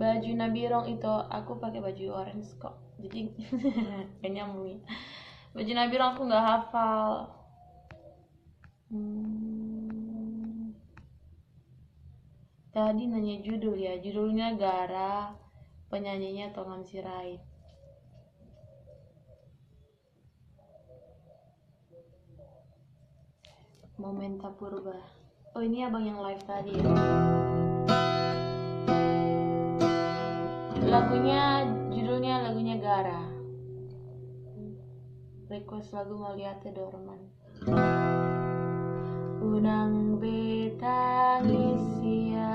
Baju Nabirong itu aku pakai baju orange kok, jadi gak nyambung ya. Baju Nabirong aku nggak hafal. Tadi nanya judul ya, judulnya Gara, penyanyinya Tongam Sirait. Momenta Purba. Oh, ini abang yang live tadi ya. Judulnya lagunya Gara. Request lagu Maliate Dorman. Unang betangis sia,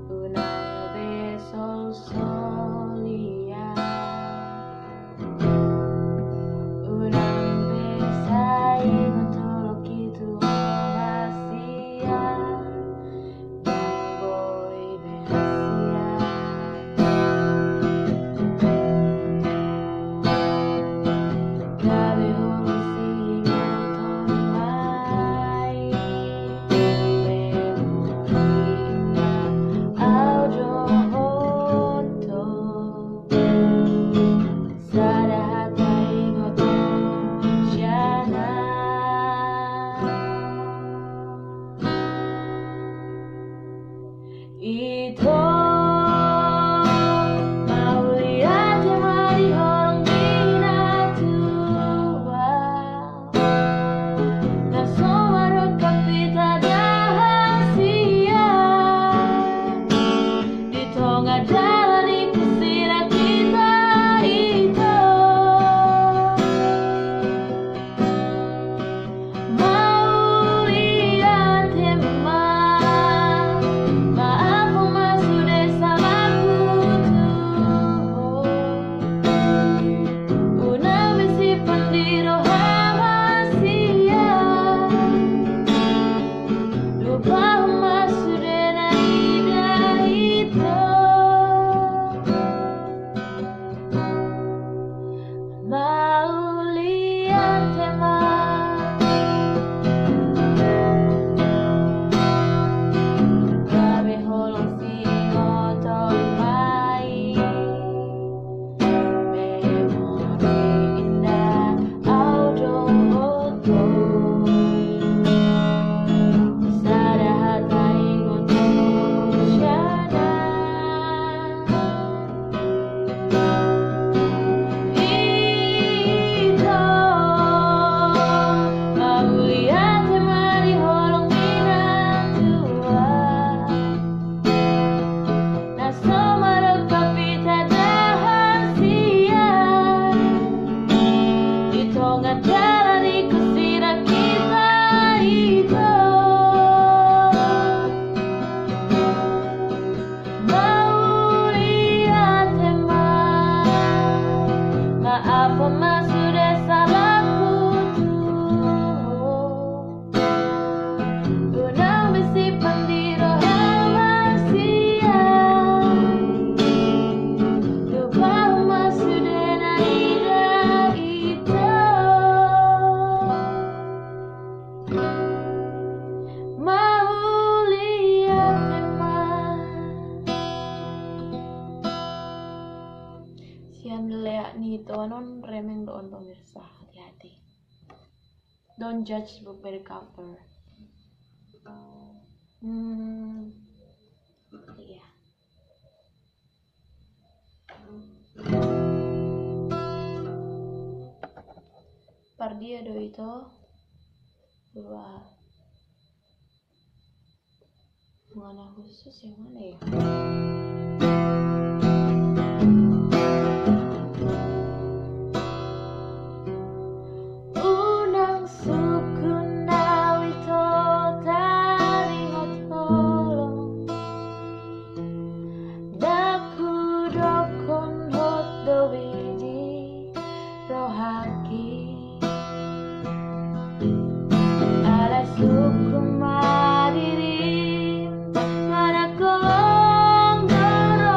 unang besol solia, unang besai mentolok itu rahasia, yang boy behasia. Gabe holusi ngotomai, memorina audio hoto, sadahatai ngotom syana. Ito mauliat mari horong binatua, na somaro kapita dahasia, di tengah jalan kusira kita itu. Mauliat teman, maaf mas sudah salahku tuh. Una besi pendiro hamasia, lupa mas sudah naida itu. Mauliat teman, gabe holong singotom mai, memori indah audio foto, sadahatai ngotom syana. Ito mauliat mari holong binatua, na somaro kapita dahasia, di tengah jalan kusira kita itu. Mauliat teman, maaf mas sudah salahku tuh. Unang besi pendiro hamasia, lupa mas sudah naida itu. Mauliat teman, siam lea nito non remeng doon pemirsa, hati-hati. Don't judge book by the cover. Iya. Pardia do itu dua mana khusus yang mana ya? Unang sukun nawito taringot holong, daku dokon hot dowidi rohaki, alai sukun madirim mana kolong doro.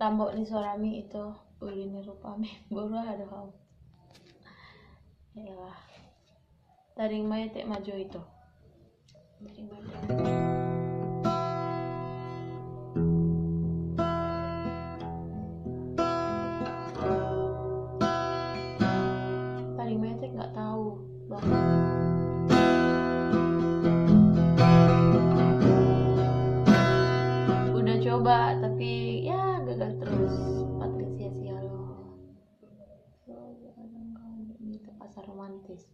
Rambut ni suarami itu ulini rupami baru ada kau. Ya taring mai tek maju itu. Taring mai. Taring mai tek nggak tahu bang. Udah coba tapi ya gagal terus. Pakai sia-sia loh. Ini pasar romantis.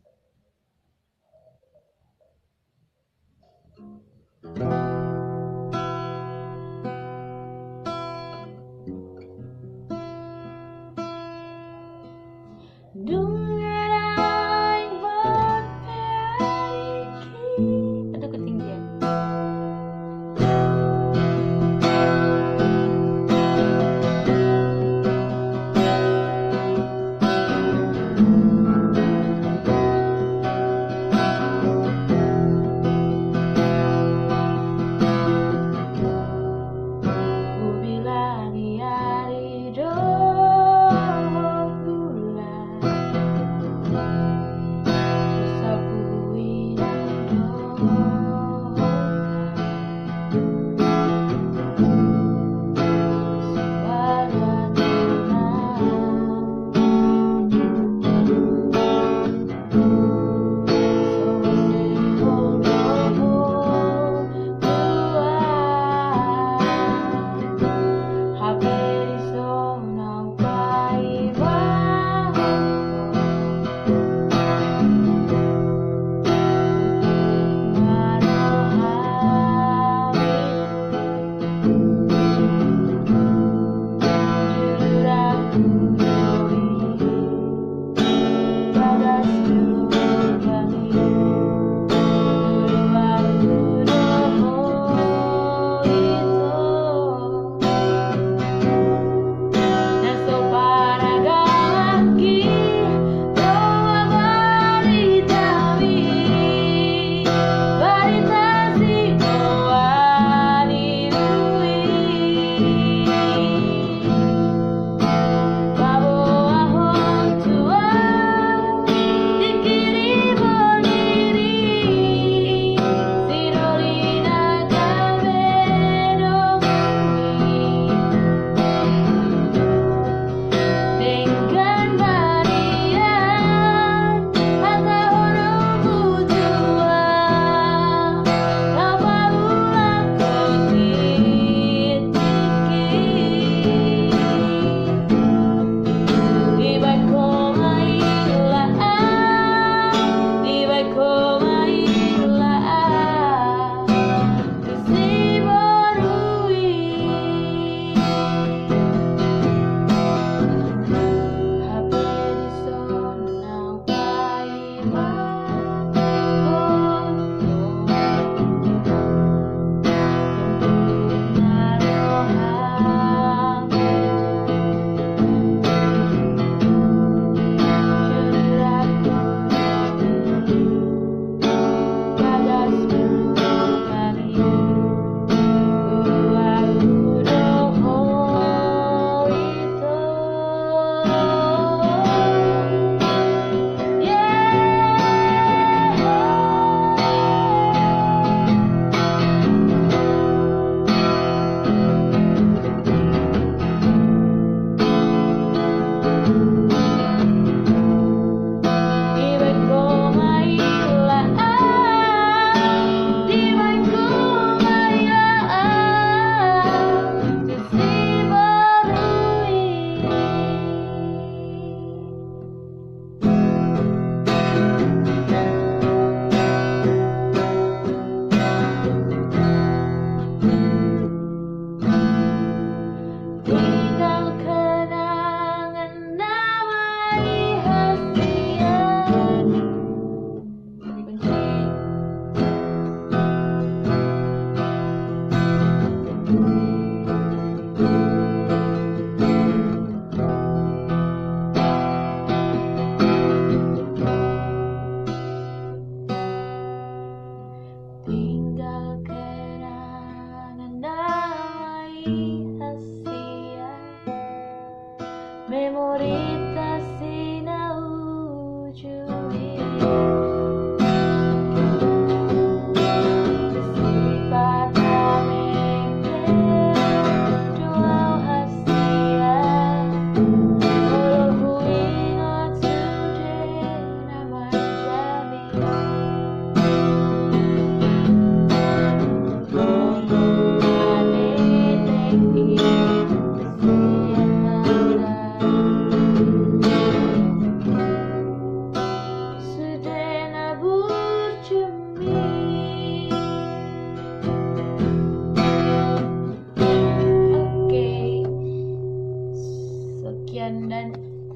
Dungerai berpergi. Aduh ketinggian.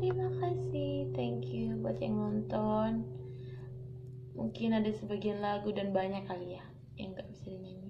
terima kasih, thank you buat yang nonton. Mungkin ada sebagian lagu dan banyak kali ya yang gak bisa dinyanyi.